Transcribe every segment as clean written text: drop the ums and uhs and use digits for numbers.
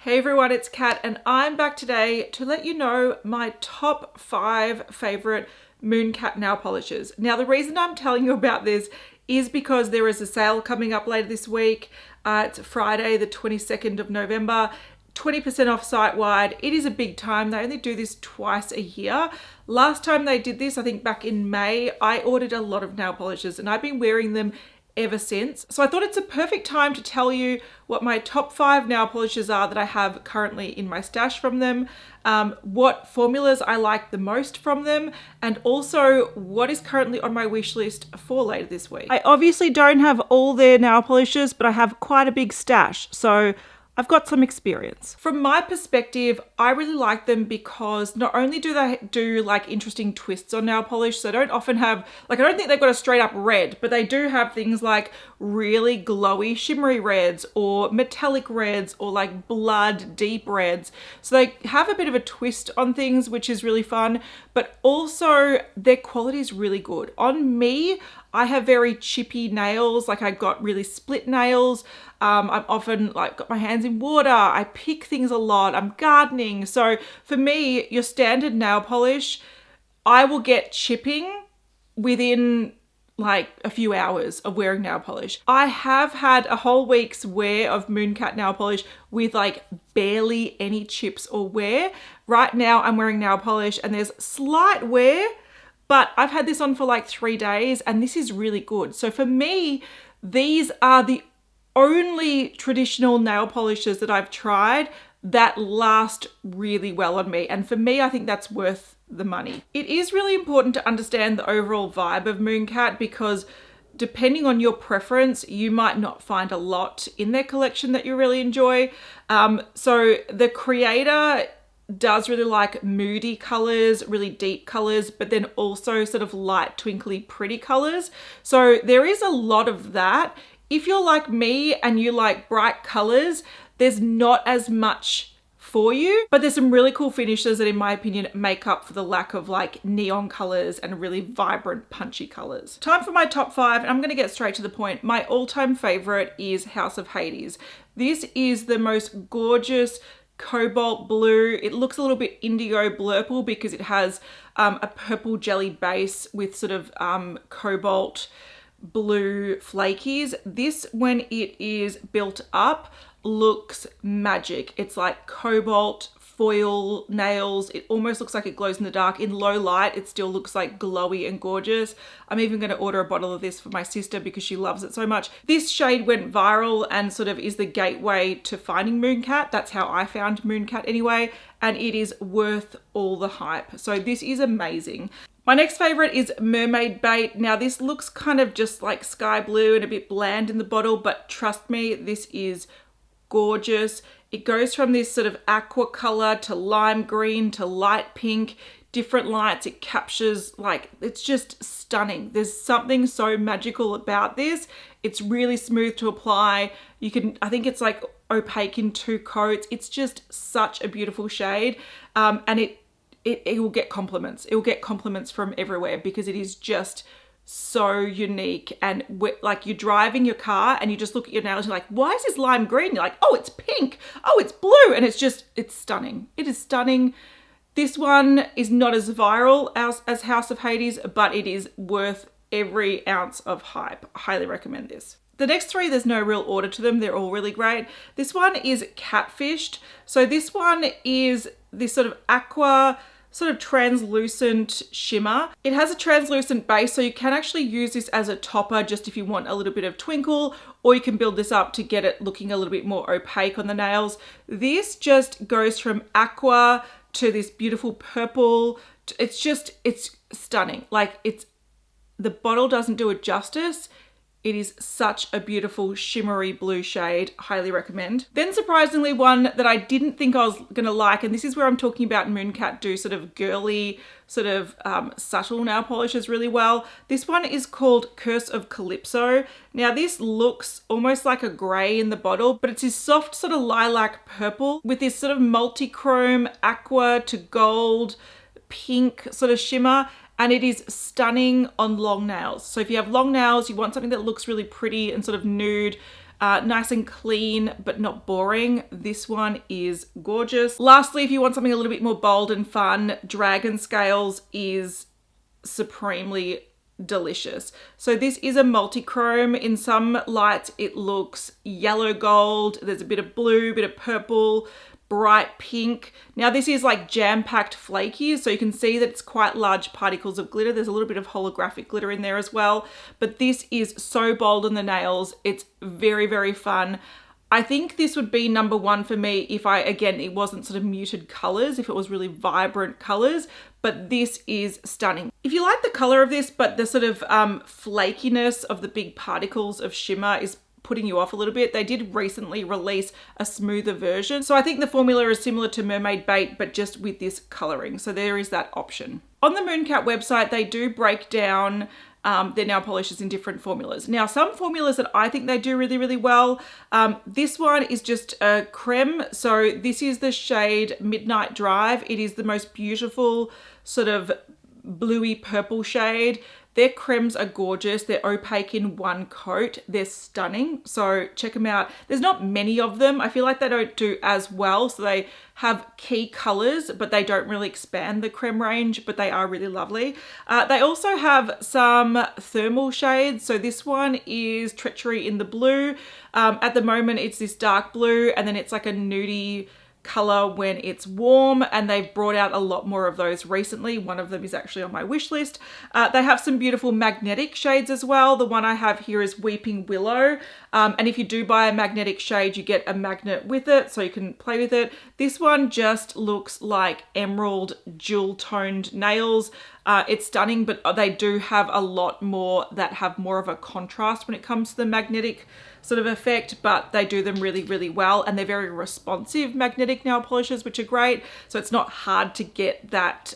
Hey everyone, it's Kat and I'm back today to let you know my top 5 favorite Mooncat nail polishes. Now the reason I'm telling you about this is because there is a sale coming up later this week. It's Friday the 22nd of November, 20% off site-wide. It is a big time. They only do this twice a year. Last time they did this, I think back in May, I ordered a lot of nail polishes and I've been wearing them ever since. So I thought it's a perfect time to tell you what my top 5 nail polishes are that I have currently in my stash from them, what formulas I like the most from them, and also what is currently on my wish list for later this week. I obviously don't have all their nail polishes, but I have quite a big stash, so I've got some experience. From my perspective, I really like them because not only do they do like interesting twists on nail polish, so they don't often have, like, I don't think they've got a straight up red, but they do have things like really glowy shimmery reds or metallic reds or like blood deep reds. So they have a bit of a twist on things, which is really fun, but also their quality is really good. On me, I have very chippy nails, like I got really split nails. I'm often like got my hands in water. I pick things a lot. I'm gardening. So for me, your standard nail polish, I will get chipping within like a few hours of wearing nail polish. I have had a whole week's wear of Mooncat nail polish with like barely any chips or wear. Right now I'm wearing nail polish and there's slight wear, but I've had this on for like 3 days and this is really good. So for me, these are the only traditional nail polishes that I've tried that last really well on me. And for me, I think that's worth the money. It is really important to understand the overall vibe of Mooncat because depending on your preference, you might not find a lot in their collection that you really enjoy. So the creator does really like moody colors, really deep colors, but then also sort of light, twinkly, pretty colors. So there is a lot of that. If you're like me and you like bright colors, there's not as much for you, but there's some really cool finishes that in my opinion make up for the lack of like neon colors and really vibrant punchy colors. Time for my top 5 and I'm going to get straight to the point. My all-time favorite is House of Hades. This is the most gorgeous cobalt blue. It looks a little bit indigo blurple because it has a purple jelly base with sort of cobalt blue flakies. This, when it is built up, looks magic. It's like cobalt foil nails. It almost looks like it glows in the dark. In low light, it still looks like glowy and gorgeous. I'm even going to order a bottle of this for my sister because she loves it so much. This shade went viral and sort of is the gateway to finding Mooncat. That's how I found Mooncat anyway, and it is worth all the hype. So this is amazing. My next favorite is Mermaid Bait. Now this looks kind of just like sky blue and a bit bland in the bottle, but trust me, this is gorgeous. It goes from this sort of aqua color to lime green to light pink, different lights. It captures, like, it's just stunning. There's something so magical about this. It's really smooth to apply. You can, I think it's like opaque in 2 coats. It's just such a beautiful shade. And it will get compliments. It will get compliments from everywhere because it is just so unique. And like, you're driving your car and you just look at your nails and you're like, why is this lime green? You're like, oh, it's pink. Oh, it's blue. And it's stunning. It is stunning. This one is not as viral as House of Hades, but it is worth every ounce of hype. I highly recommend this. The next 3, there's no real order to them. They're all really great. This one is Catfished. So this one is this sort of aqua, sort of translucent shimmer. It has a translucent base, so you can actually use this as a topper just if you want a little bit of twinkle, or you can build this up to get it looking a little bit more opaque on the nails. This just goes from aqua to this beautiful purple. It's stunning. Like, the bottle doesn't do it justice. It is such a beautiful shimmery blue shade. Highly recommend. Then surprisingly, one that I didn't think I was gonna like, and this is where I'm talking about Mooncat do sort of girly, sort of subtle nail polishes really well. This one is called Curse of Calypso. Now this looks almost like a gray in the bottle, but it's this soft sort of lilac purple with this sort of multi-chrome aqua to gold, pink sort of shimmer. And it is stunning on long nails. So if you have long nails, you want something that looks really pretty and sort of nude, Nice and clean, but not boring. This one is gorgeous. Lastly, if you want something a little bit more bold and fun, Dragon Scales is supremely delicious. So this is a multi-chrome. In some lights it looks yellow gold, there's a bit of blue, a bit of purple, bright pink. Now this is like jam-packed flaky, so you can see that it's quite large particles of glitter. There's a little bit of holographic glitter in there as well, but this is so bold on the nails. It's very, very fun. I think this would be number one for me if again, it wasn't sort of muted colors, if it was really vibrant colors, but this is stunning. If you like the color of this, but the sort of flakiness of the big particles of shimmer is putting you off a little bit, they did recently release a smoother version. So I think the formula is similar to Mermaid Bait, but just with this coloring. So there is that option. On the Mooncat website, they do break down their nail polishes in different formulas. Now, some formulas that I think they do really, really well, this one is just a creme. So this is the shade Midnight Drive. It is the most beautiful sort of bluey purple shade. Their cremes are gorgeous. They're opaque in one coat. They're stunning. So check them out. There's not many of them. I feel like they don't do as well. So they have key colors, but they don't really expand the creme range, but they are really lovely. They also have some thermal shades. So this one is Treachery in the blue. At the moment, it's this dark blue, and then it's like a nudie color when it's warm, and they've brought out a lot more of those recently. One of them is actually on my wish list. They have some beautiful magnetic shades as well. The one I have here is Weeping Willow, and if you do buy a magnetic shade, you get a magnet with it, so you can play with it. This one just looks like emerald jewel toned nails. It's stunning, but they do have a lot more that have more of a contrast when it comes to the magnetic sort of effect, but they do them really, really well, and they're very responsive magnetic nail polishes, which are great. So it's not hard to get that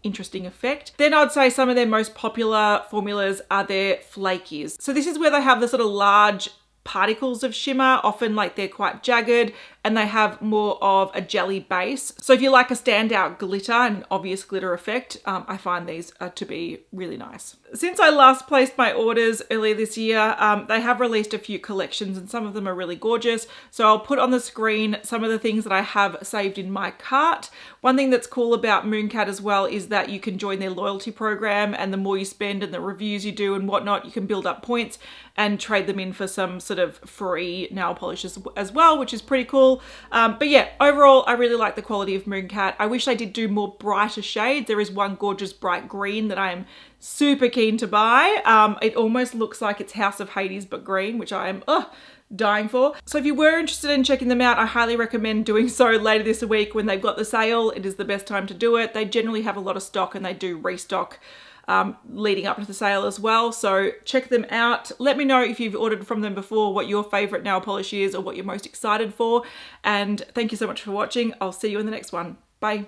interesting effect. Then I'd say some of their most popular formulas are their flakies. So this is where they have the sort of large particles of shimmer, often like they're quite jagged, and they have more of a jelly base. So if you like a standout glitter and an obvious glitter effect, I find these to be really nice. Since I last placed my orders earlier this year, they have released a few collections, and some of them are really gorgeous. So I'll put on the screen some of the things that I have saved in my cart. One thing that's cool about Mooncat as well is that you can join their loyalty program, and the more you spend and the reviews you do and whatnot, you can build up points and trade them in for some sort of free nail polishes as well, which is pretty cool. But yeah, overall, I really like the quality of Mooncat. I wish they did do more brighter shades. There is one gorgeous bright green that I am super keen to buy. It almost looks like it's House of Hades but green, which I am dying for. So if you were interested in checking them out, I highly recommend doing so later this week when they've got the sale. It is the best time to do it. They generally have a lot of stock, and they do restock leading up to the sale as well. So check them out. Let me know if you've ordered from them before, what your favorite nail polish is, or what you're most excited for. And thank you so much for watching. I'll see you in the next one. Bye.